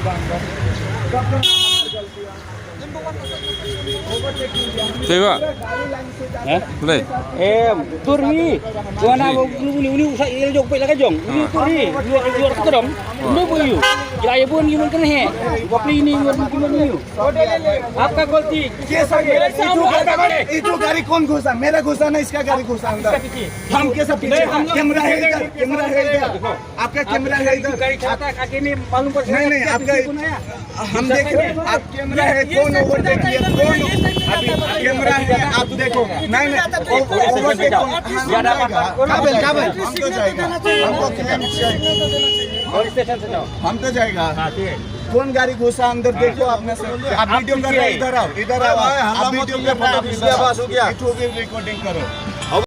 होगा अंदर। Coba. Boleh. Turi, wana uni usah il jok pe lagi jong. Uni turi, luar ke dong. Uni boyu. Kira ye pun gimana kan he. Wapli ini gimana yu. आपका गलती कैसा इटू गाड़ी कौन घुसा? मेरा घुसा ना, इसका गाड़ी घुसा अंदर। हम कैसा पीछे? कैमरा है इधर, कैमरा है इधर। आपका कैमरा है इधर। गाड़ी चलाता है आगे में मालूम पड़ नहीं नहीं, आपका हम देख रहे हैं। आप कैमरा है, कौन ओवरटेक किया? कौन कैमरा है? आप देखो। नहीं नहीं, ओवरटेक काबिल काबिल हम तो जाएगा, हमको क्लेम और स्टेशन से जाओ। हम तो जाएगा। कौन गाड़ी घुसा अंदर देखो आपने से। आप वीडियो कर रहे, इधर आओ, इधर आओ। आप वीडियो में फोटो रिकॉर्डिंग करो।